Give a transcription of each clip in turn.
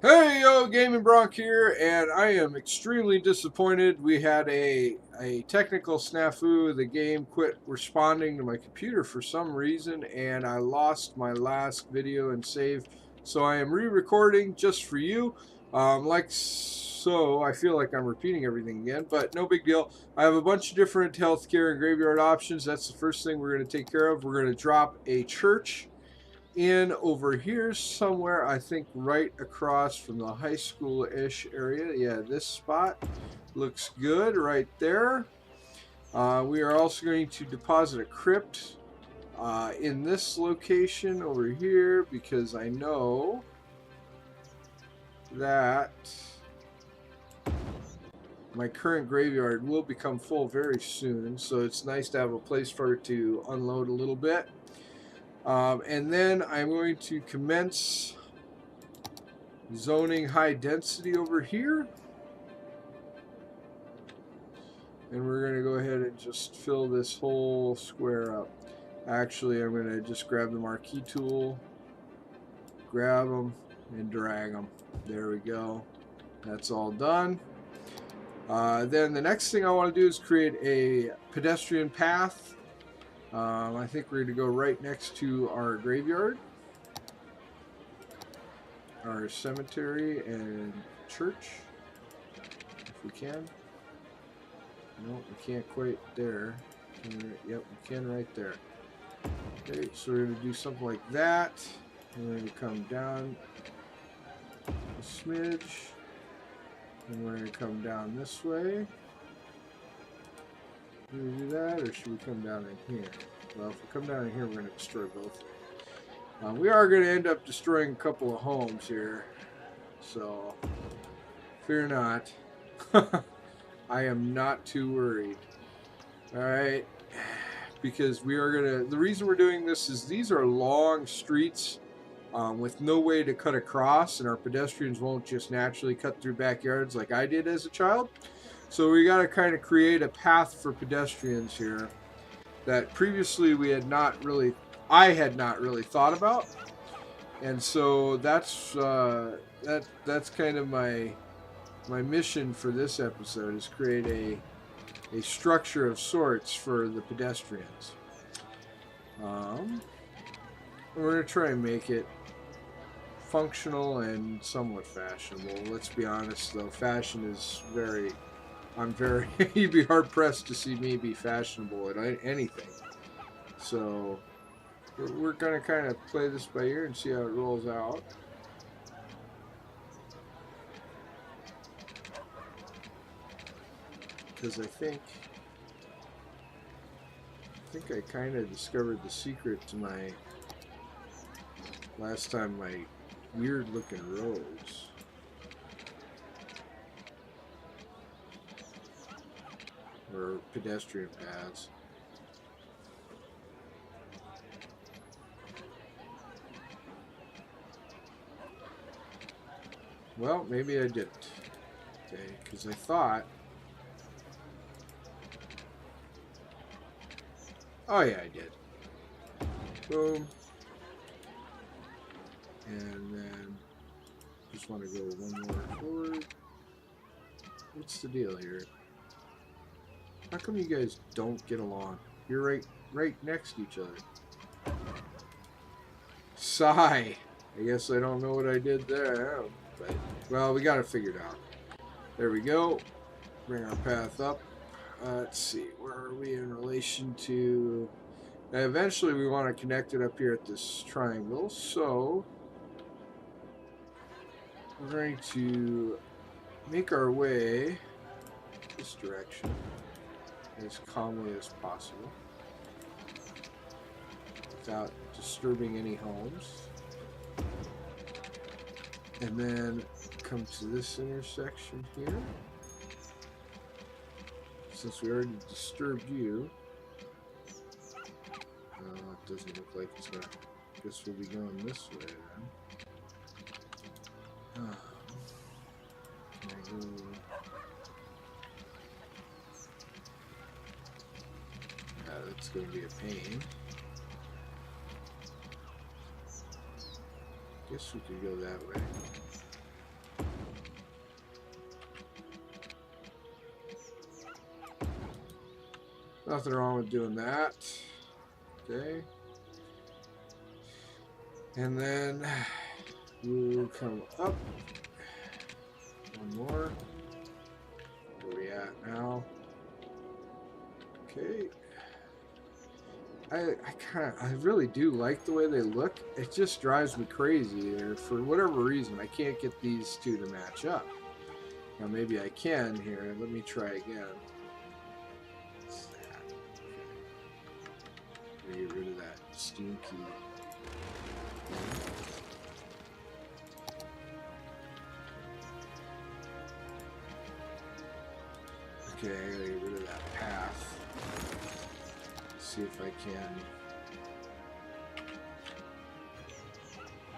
Hey yo, Gaming Bronc here, and I am extremely disappointed. We had a technical snafu. The game quit responding to my computer for some reason, and I lost my last video and save. So I am re-recording just for you. I feel like I'm repeating everything again, but no big deal. I have a bunch of different healthcare and graveyard options. That's the first thing we're going to take care of. We're going to drop a church in over here somewhere, I think right across from the high school-ish area. Yeah, this spot looks good right there. We are also going to deposit a crypt in this location over here because I know that my current graveyard will become full very soon, so it's nice to have a place for it to unload a little bit. And then I'm going to commence zoning high density over here, and we're going to go ahead and just fill this whole square up. Actually, I'm going to just grab the marquee tool, grab them, and drag them. There we go. That's all done. Then the next thing I want to do is create a pedestrian path. I think we're going to go right next to our graveyard, our cemetery, and church, if we can. No, we can't quite there. Yep, we can right there. Okay, so we're going to do something like that. And we're going to come down a smidge. And we're going to come down this way. Do we do that, or should we come down in here? Well, if we come down in here, we're going to destroy both. We are going to end up destroying a couple of homes here. So, fear not. I am not too worried. Alright. Because we are going to... The reason we're doing this is these are long streets with no way to cut across, and our pedestrians won't just naturally cut through backyards like I did as a child. So we got to kind of create a path for pedestrians here that previously I had not really thought about. And so that's kind of my mission for this episode, is create a structure of sorts for the pedestrians. We're going to try and make it functional and somewhat fashionable. Let's be honest, though, fashion is you'd be hard pressed to see me be fashionable at anything. So we're going to kind of play this by ear and see how it rolls out. Because I think I kind of discovered the secret to my last time my weird looking roads. Or pedestrian paths. Well, maybe I didn't. Okay, because I thought... Oh yeah, I did. Boom. And then just want to go one more forward. What's the deal here? How come you guys don't get along? You're right next to each other. Sigh. I guess I don't know what I did there. But, well, we got it figured out. There we go. Bring our path up. Let's see. Where are we in relation to... Eventually, we want to connect it up here at this triangle. So, we're going to make our way this direction as calmly as possible without disturbing any homes, and then come to this intersection here. Since we already disturbed you, it doesn't look like it's gonna... Guess we'll be going this way then. Can I go... That's going to be a pain. Guess we could go that way. Nothing wrong with doing that. Okay. And then we'll come up. One more. Where are we at now? Okay. I really do like the way they look. It just drives me crazy. Or for whatever reason, I can't get these two to match up. Now maybe I can here. Let me try again. What's that? Okay. Get rid of that steam key. Okay, I gotta get rid of that path. See if I can.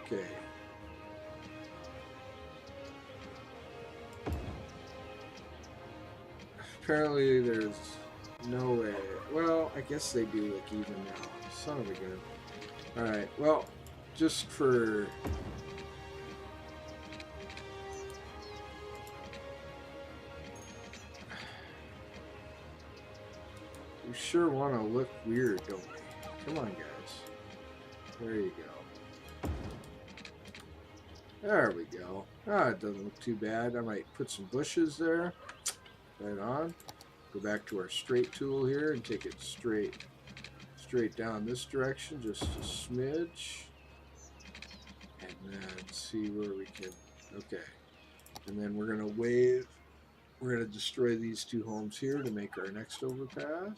Okay. Apparently there's no way. Well, I guess they do look even now. Son of a gun. Alright, well, just for... We sure want to look weird, don't we? Come on, guys. There you go. There we go. Ah, it doesn't look too bad. I might put some bushes there. Right on. Go back to our straight tool here and take it straight down this direction, just a smidge. And then see where we can... Okay. And then we're going to wave... We're going to destroy these two homes here to make our next overpass.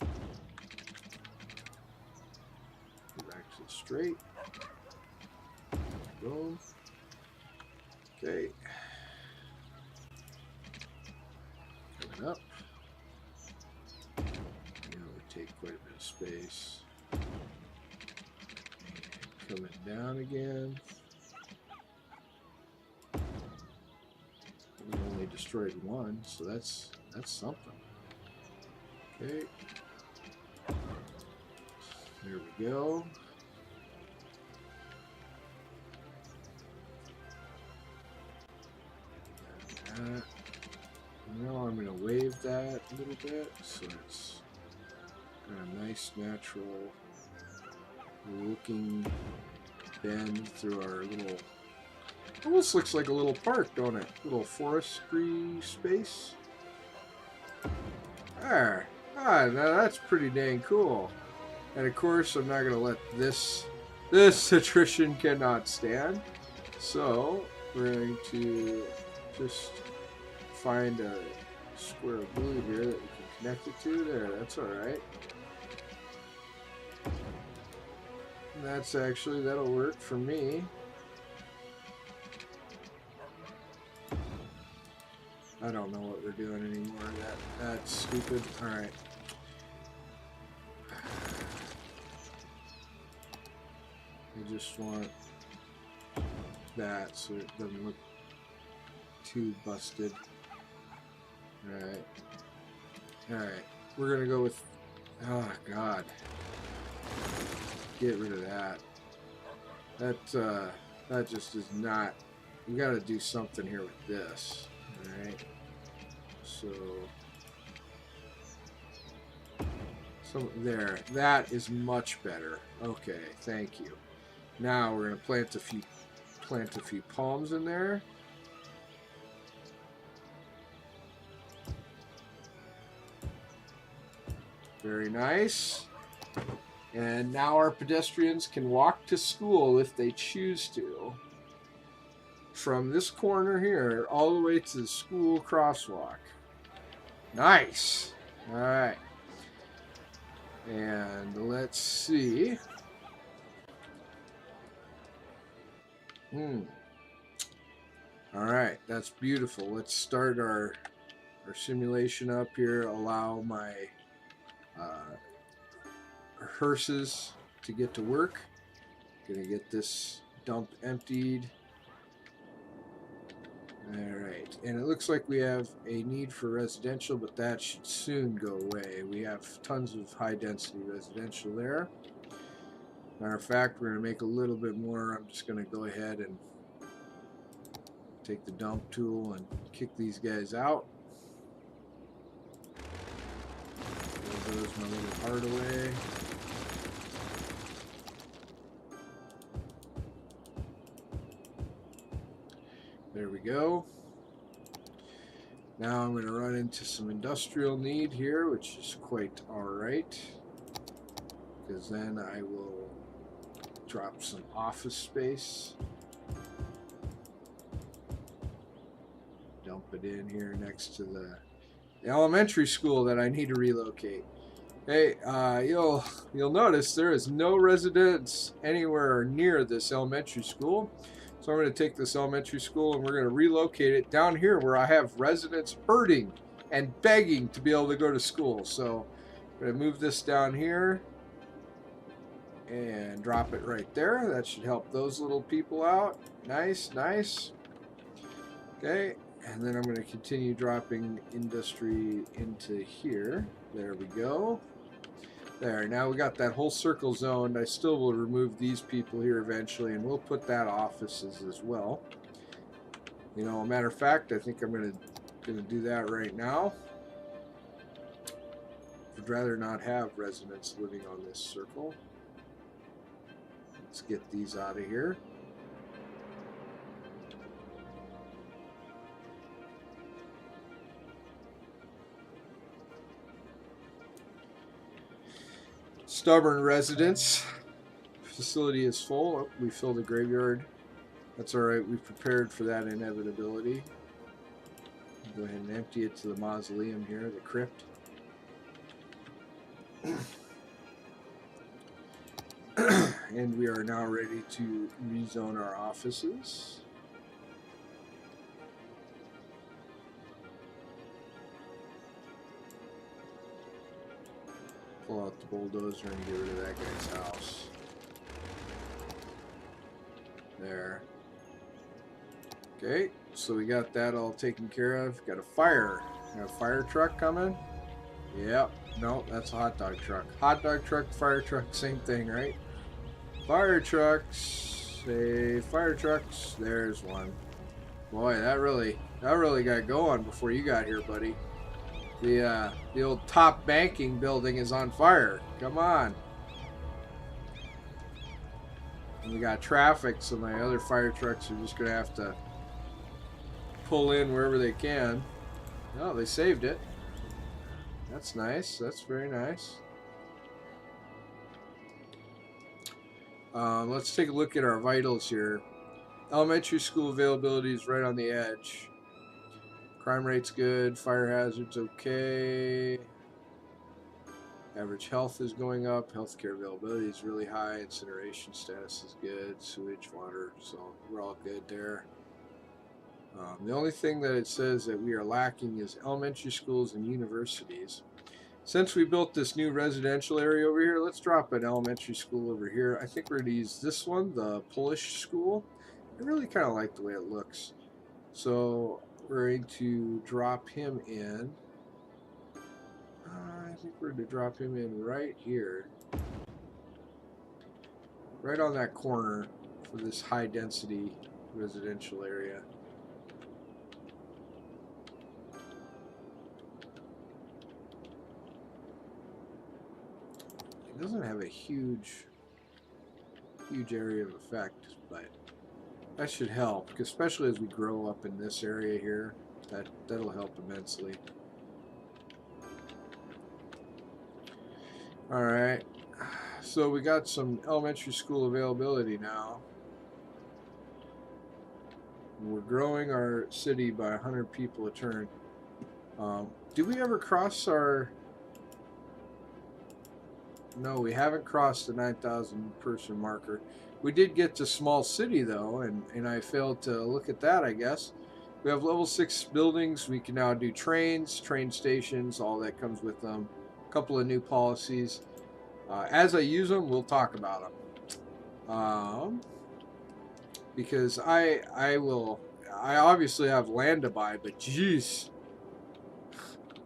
Go back to the straight. Boom. Okay. Coming up. You know, we take quite a bit of space. And coming down again. We only destroyed one, so that's something. Okay. There we go. And that. Now I'm going to wave that a little bit so it's got a nice natural looking bend through our little... Almost looks like a little park, don't it? Little forestry space. There. Ah, now that's pretty dang cool. And of course, I'm not going to let this attrition cannot stand. So, we're going to just find a square of blue here that we can connect it to. There, that's alright. That's actually, that'll work for me. I don't know what we're doing anymore. That's stupid. Alright. I just want that so it doesn't look too busted. Alright. Alright. We're gonna go with... Oh, God. Get rid of that. That just is not... We gotta do something here with this. Alright. So there. That is much better. Okay, thank you. Now we're gonna plant a few palms in there. Very nice. And now our pedestrians can walk to school if they choose to. From this corner here all the way to the school crosswalk. Nice. Alright. And let's see. Alright, that's beautiful. Let's start our simulation up here. Allow my hearses to get to work. Gonna get this dump emptied. Alright, and it looks like we have a need for residential, but that should soon go away. We have tons of high density residential there. Matter of fact, we're going to make a little bit more. I'm just going to go ahead and take the dump tool and kick these guys out. go. Now I'm going to run into some industrial need here, which is quite alright. Because then I will drop some office space. Dump it in here next to the elementary school that I need to relocate. Hey, you'll notice there is no residents anywhere near this elementary school. So I'm going to take this elementary school and we're going to relocate it down here where I have residents hurting and begging to be able to go to school. So I'm going to move this down here and drop it right there. That should help those little people out. Nice, nice. Okay, and then I'm going to continue dropping industry into here. There we go. There, now we got that whole circle zoned. I still will remove these people here eventually, and we'll put that offices as well. You know, a matter of fact, I think I'm gonna do that right now. I'd rather not have residents living on this circle. Let's get these out of here. Stubborn residents. Facility is full. Oh, we filled the graveyard. That's alright. We've prepared for that inevitability. Go ahead and empty it to the mausoleum here, the crypt. And we are now ready to rezone our offices. Pull out the bulldozer and get rid of that guy's house. There. Okay, so we got that all taken care of. Got a fire. Got a fire truck coming. Yep. No, that's a hot dog truck. Hot dog truck, fire truck, same thing, right? Fire trucks. Say fire trucks. There's one. Boy, that really got going before you got here, buddy. The old top banking building is on fire. Come on. And we got traffic, so my other fire trucks are just gonna have to pull in wherever they can. Oh, they saved it. That's nice. That's very nice. Let's take a look at our vitals here. Elementary school availability is right on the edge. Crime rate's good. Fire hazard's okay. Average health is going up. Healthcare availability is really high. Incineration status is good. Sewage, water, so we're all good there. The only thing that it says that we are lacking is elementary schools and universities. Since we built this new residential area over here, let's drop an elementary school over here. I think we're going to use this one, the Polish school. I really kind of like the way it looks. So we're going to drop him in. I think we're going to drop him in right here. Right on that corner for this high density residential area. It doesn't have a huge area of effect, but that should help, especially as we grow up in this area here. That'll help immensely. Alright, so we got some elementary school availability now. We're growing our city by 100 people a turn. Did we ever cross our... No, we haven't crossed the 9,000 person marker. We did get to small city though, and I failed to look at that, I guess. We have level 6 buildings. We can now do trains, train stations, all that comes with them. A couple of new policies. As I use them, we'll talk about them. Because I obviously have land to buy, but jeez.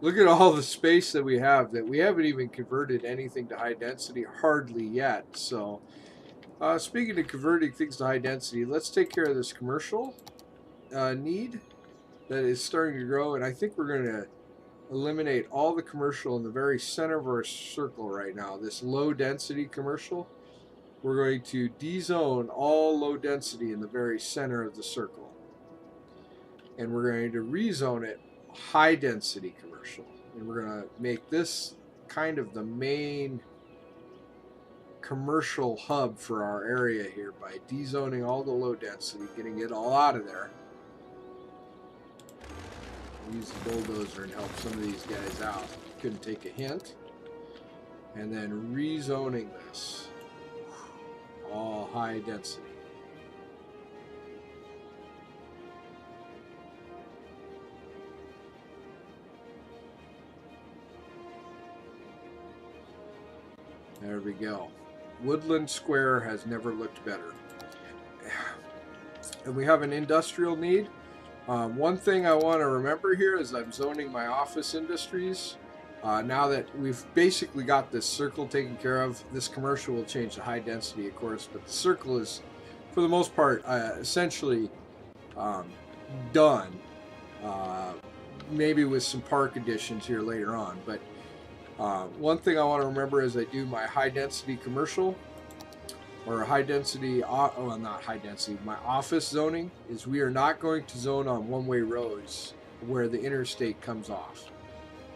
Look at all the space that we have that we haven't even converted anything to high density hardly yet. So speaking of converting things to high density, let's take care of this commercial need that is starting to grow, and I think we're going to eliminate all the commercial in the very center of our circle right now. This low density commercial, we're going to dezone all low density in the very center of the circle. and we're going to rezone it high density commercial. And we're going to make this kind of the main commercial hub for our area here by dezoning all the low density, getting it all out of there. Use the bulldozer and help some of these guys out. Couldn't take a hint. And then rezoning this all high density. There we go. Woodland Square has never looked better. And we have an industrial need. One thing I want to remember here is I'm zoning my office industries. Now that we've basically got this circle taken care of, this commercial will change to high density, of course, but the circle is, for the most part, essentially done. Maybe with some park additions here later on, but one thing I want to remember as I do my high density commercial or high density, well, not high density, my office zoning is we are not going to zone on one-way roads where the interstate comes off.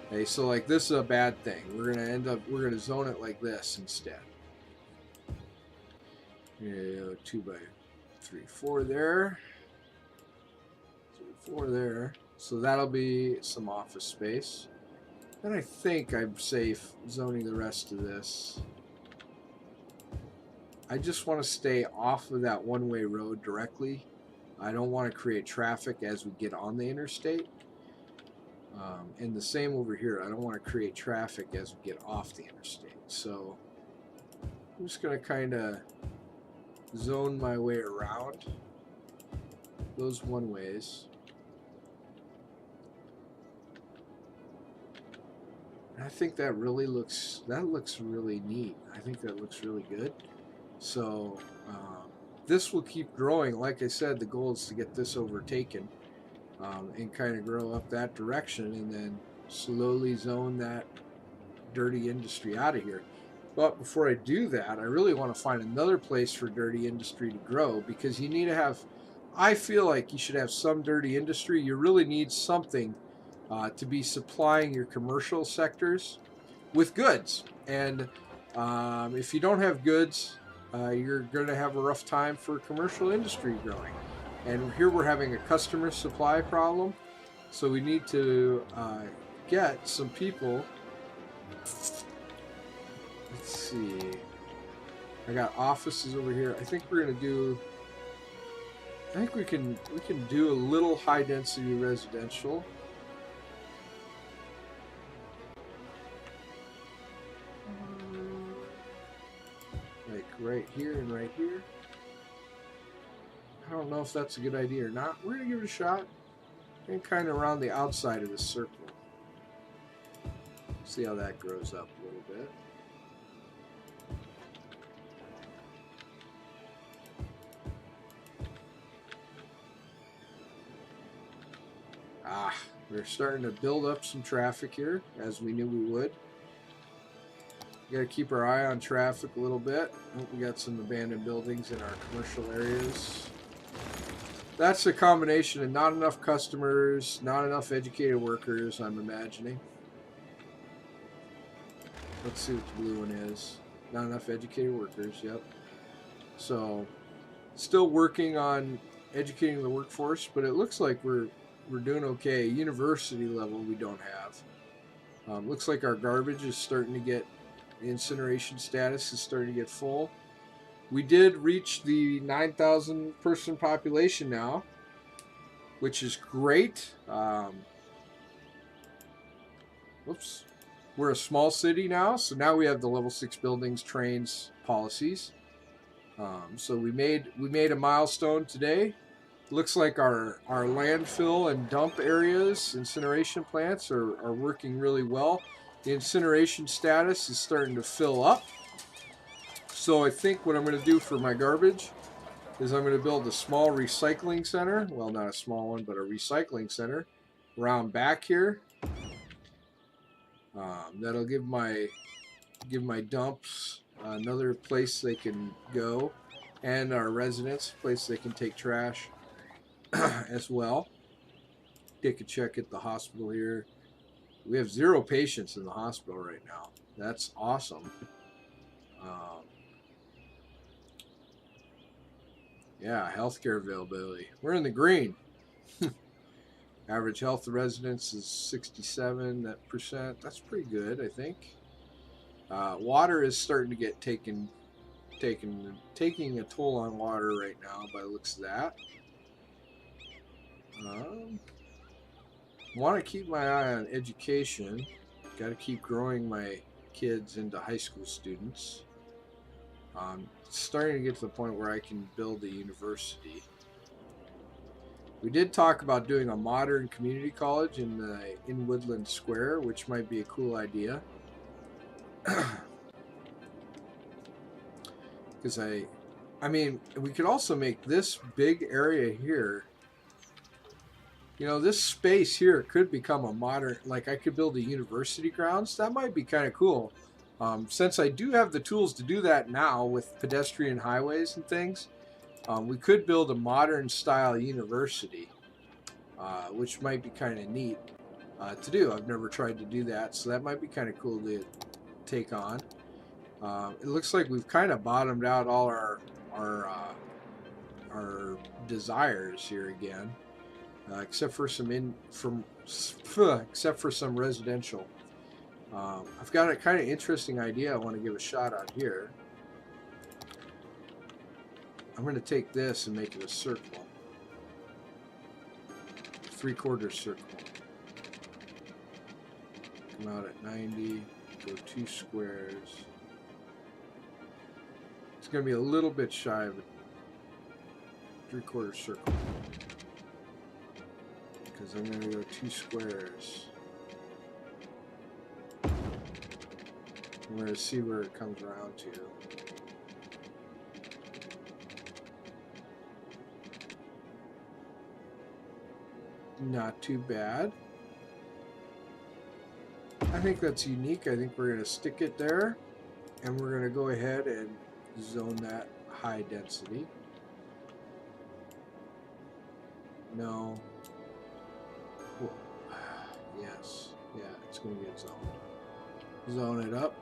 Okay, so like this is a bad thing. We're going to zone it like this instead. Yeah, 2 by 3, 4 there. 3, 4 there. So that'll be some office space. And I think I'm safe zoning the rest of this. I just want to stay off of that one-way road directly. I don't want to create traffic as we get on the interstate. And the same over here. I don't want to create traffic as we get off the interstate. So I'm just going to kind of zone my way around those one-ways. I think that really looks really neat. I think that looks really good. So this will keep growing. Like I said, the goal is to get this overtaken and kind of grow up that direction, and then slowly zone that dirty industry out of here. But before I do that, I really want to find another place for dirty industry to grow, because you need to have, I feel like you should have some dirty industry. You really need something to be supplying your commercial sectors with goods. And if you don't have goods, you're going to have a rough time for commercial industry growing. And here we're having a customer supply problem. So we need to get some people. Let's see. I got offices over here. I think we're going to do, I think we can do a little high density residential. Like right here and right here. I don't know if that's a good idea or not. We're going to give it a shot. And kind of around the outside of the circle. See how that grows up a little bit. We're starting to build up some traffic here, as we knew we would. We got to keep our eye on traffic a little bit. We got some abandoned buildings in our commercial areas. That's a combination of not enough customers, not enough educated workers, I'm imagining. Let's see what the blue one is. Not enough educated workers, yep. So, still working on educating the workforce, but it looks like we're doing okay. University level we don't have. Looks like our garbage is starting to get, the incineration status is starting to get full. We did reach the 9,000 person population now, which is great. Whoops. We're a small city now, so now we have the level 6 buildings, trains, policies. So we made a milestone today. Looks like our landfill and dump areas, incineration plants are working really well. The incineration status is starting to fill up. So I think what I'm going to do for my garbage is I'm going to build a small recycling center. Well, not a small one, but a recycling center around back here. That'll give my dumps another place they can go, and our residents a place they can take trash as well. take a check at the hospital here. We have 0 patients in the hospital right now. That's awesome. Yeah, healthcare availability. We're in the green. Average health of residents is 67%. That's pretty good, I think. Water is starting to get taking a toll on water right now by the looks of that. Want to keep my eye on education. Got to keep growing my kids into high school students. Starting to get to the point where I can build a university. We did talk about doing a modern community college in Woodland Square, which might be a cool idea. Because I mean, we could also make this big area here. You know, this space here could become a modern, like I could build a university grounds. That might be kind of cool. Since I do have the tools to do that now with pedestrian highways and things, we could build a modern style university, which might be kind of neat to do. I've never tried to do that, so that might be kind of cool to take on. It looks like we've kind of bottomed out all our desires here again, except for some residential. I've got a kind of interesting idea I want to give a shot on here. I'm going to take this and make it a circle, 3/4 circle. Come out at 90, go 2 squares. It's going to be a little bit shy of a 3/4 circle because I'm going to go 2 squares. I'm going to see where it comes around to. Not too bad. I think that's unique. I think we're going to stick it there, and we're going to go ahead and zone that high density. No. Whoa. Yes. Yeah, it's going to get zoned. Zone it up.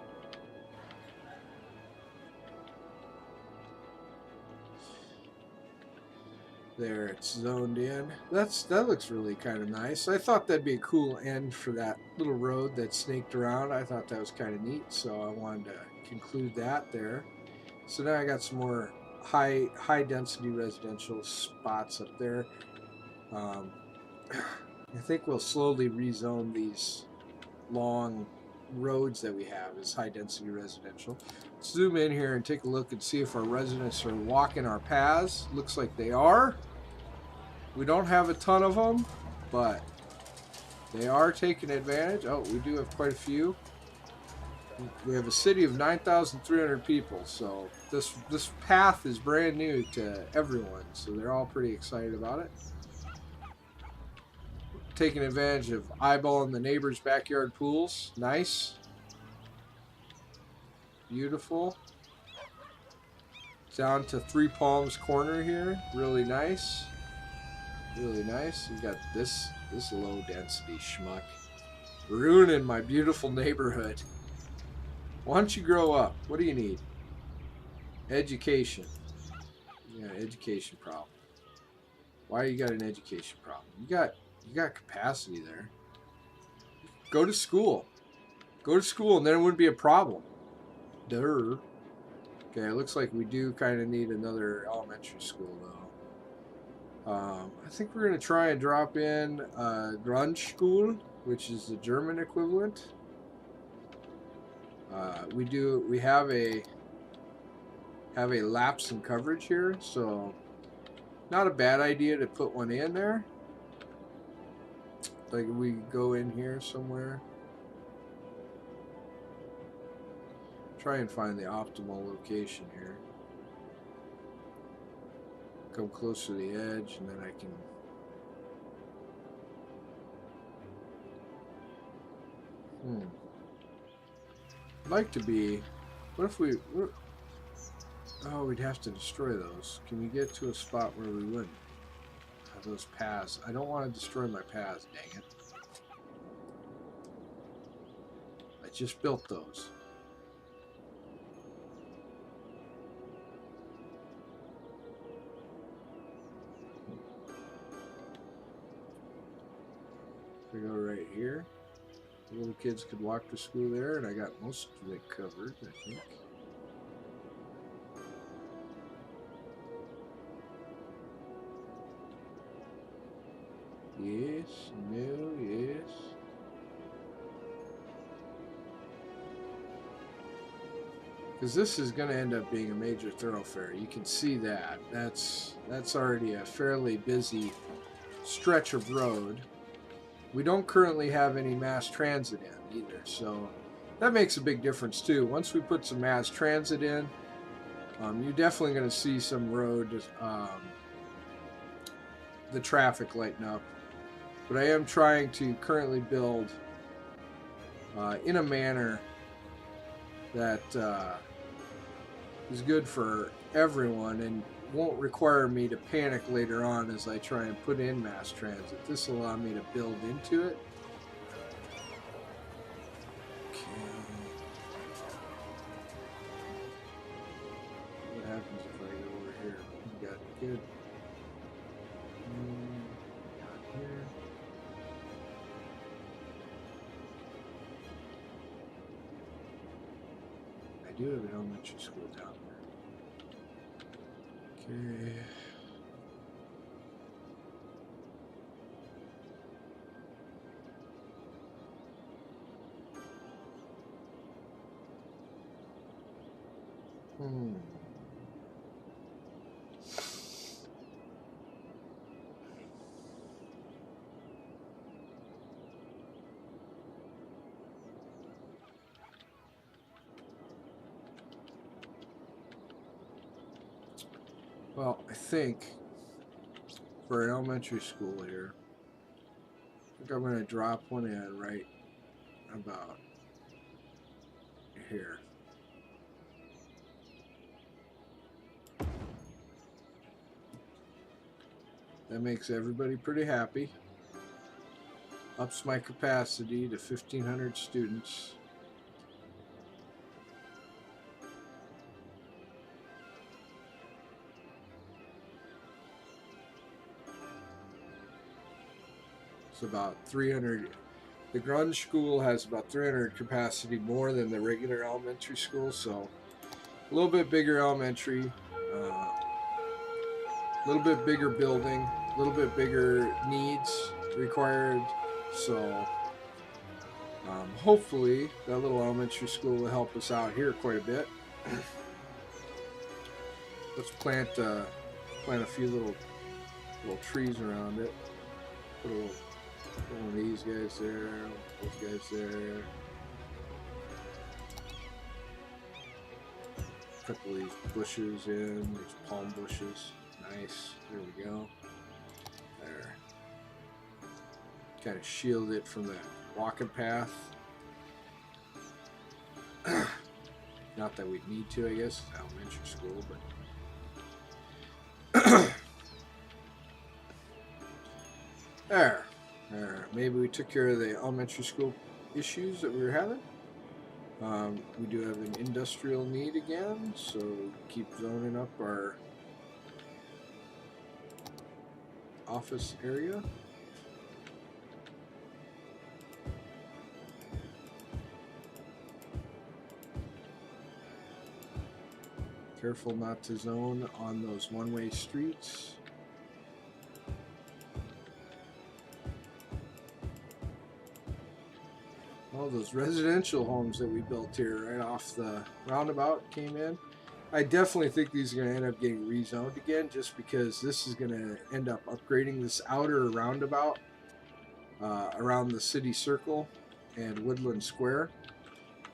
There, it's zoned in. That looks really kind of nice. I thought that'd be a cool end for that little road that snaked around. I thought that was kind of neat, so I wanted to conclude that there. So now I got some more high density residential spots up there. I think we'll slowly rezone these long roads that we have as high density residential. Let's zoom in here and take a look and see if our residents are walking our paths. Looks like they are. We don't have a ton of them, but they are taking advantage. Oh, we do have quite a few. We have a city of 9,300 people, so this path is brand new to everyone, so they're all pretty excited about it. Taking advantage of eyeballing the neighbors' backyard pools. Nice. Beautiful. Down to Three Palms Corner here. Really nice. Really nice. You got this low density schmuck ruining my beautiful neighborhood. Why don't you grow up? What do you need? Education. You got an education problem. Why you got an education problem? You got capacity there. Go to school. Go to school and then it wouldn't be a problem. Duh. Okay, it looks like we do kind of need another elementary school though. I think we're going to try and drop in Grundschule, which is the German equivalent. We have a lapse in coverage here, so not a bad idea to put one in there. Like we go in here somewhere. Try and find the optimal location here. Come close to the edge, and then I can. I'd like to be. What if we? Oh, we'd have to destroy those. Can we get to a spot where we wouldn't? those paths. I don't want to destroy my paths, dang it. I just built those. We go right here. The little kids could walk to school there, and I got most of it covered, I think. Yes, no, yes. Because this is going to end up being a major thoroughfare. You can see that. That's already a fairly busy stretch of road. We don't currently have any mass transit in either, so that makes a big difference too. Once we put some mass transit in, you're definitely going to see some road, the traffic lighten up. But I am trying to currently build in a manner that is good for everyone and won't require me to panic later on as I try and put in mass transit. This will allow me to build into it. Okay. What happens if I go over here? We got good. Got here. I do have an elementary school down there. Okay. Well, I think for an elementary school here, I think I'm going to drop one in right about here. That makes everybody pretty happy. Ups my capacity to 1,500 students. It's about 300. The grunge school has about 300 capacity more than the regular elementary school, so a little bit bigger elementary, a little bit bigger building, a little bit bigger needs required. So hopefully that little elementary school will help us out here quite a bit. Let's plant a few little trees around it. Put one of these guys there, those guys there. A couple of these bushes in, these palm bushes. Nice. There we go. There. Kind of shield it from the walking path. Not that we'd need to, I guess. It's elementary school, but. There. Maybe we took care of the elementary school issues that we were having. We do have an industrial need again, so keep zoning up our office area. Careful not to zone on those one-way streets. All those residential homes that we built here right off the roundabout came in. I definitely think these are going to end up getting rezoned again, just because this is going to end up upgrading this outer roundabout around the city circle and Woodland Square.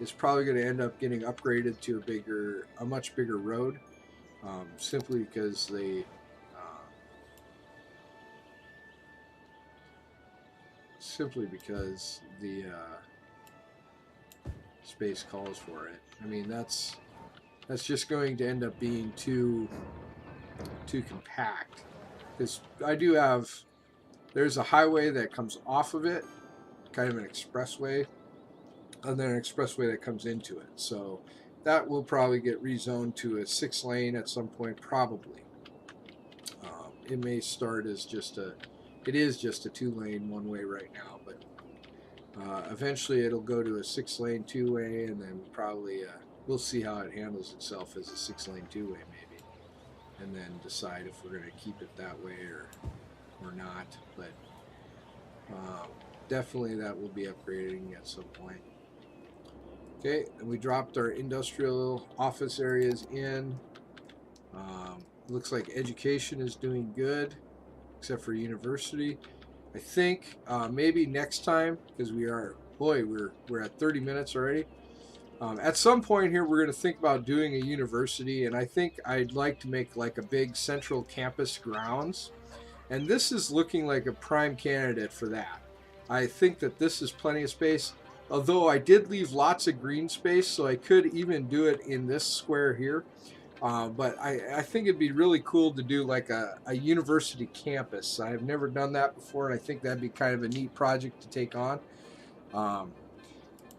It's probably going to end up getting upgraded to a much bigger road, simply because the space calls for it. I mean, that's just going to end up being too compact because I do have, there's a highway that comes off of it, kind of an expressway, and then an expressway that comes into it. So that will probably get rezoned to a 6-lane at some point, probably. It may start as just a, it is just a 2-lane one-way right now, but eventually it'll go to a 6-lane 2-way, and then probably we'll see how it handles itself as a 6-lane 2-way maybe, and then decide if we're going to keep it that way or not. But definitely that will be upgrading at some point. Okay, and we dropped our industrial office areas in. Looks like education is doing good, except for university. I think maybe next time, because we're at 30 minutes already. At some point here, we're going to think about doing a university, and I think I'd like to make like a big central campus grounds. And this is looking like a prime candidate for that. I think that this is plenty of space, although I did leave lots of green space, so I could even do it in this square here. But I think it'd be really cool to do like a university campus. I've never done that before, and I think that'd be kind of a neat project to take on.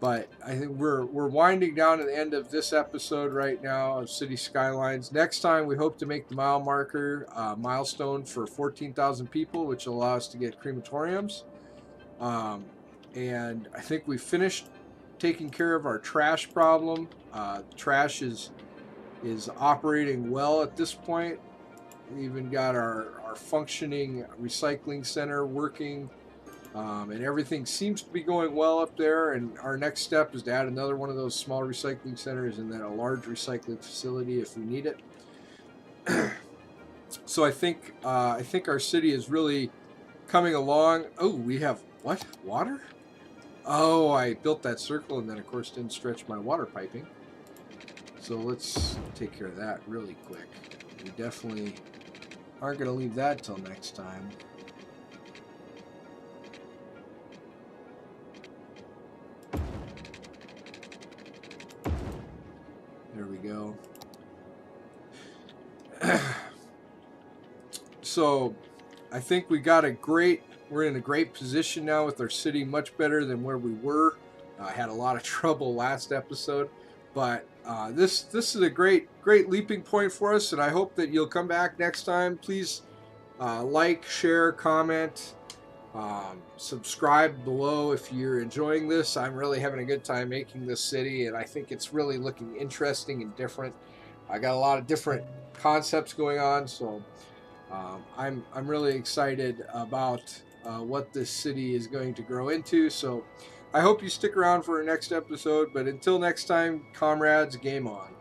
But I think we're winding down to the end of this episode right now of City Skylines. Next time, we hope to make the mile marker milestone for 14,000 people, which will allow us to get crematoriums. And I think we finished taking care of our trash problem. Trash is operating well at this point. We even got our functioning recycling center working, and everything seems to be going well up there. And our next step is to add another one of those small recycling centers and then a large recycling facility if we need it. So I think our city is really coming along. Oh, we have what? Water? Oh, I built that circle and then of course didn't stretch my water piping. So let's take care of that really quick. We definitely aren't going to leave that till next time. There we go. So I think we're in a great position now with our city, much better than where we were. I had a lot of trouble last episode, but this is a great leaping point for us, and I hope that you'll come back next time. Please like, share, comment, subscribe below if you're enjoying this. I'm really having a good time making this city, and I think it's really looking interesting and different. I got a lot of different concepts going on, so I'm really excited about what this city is going to grow into. So I hope you stick around for our next episode, but until next time, comrades, game on.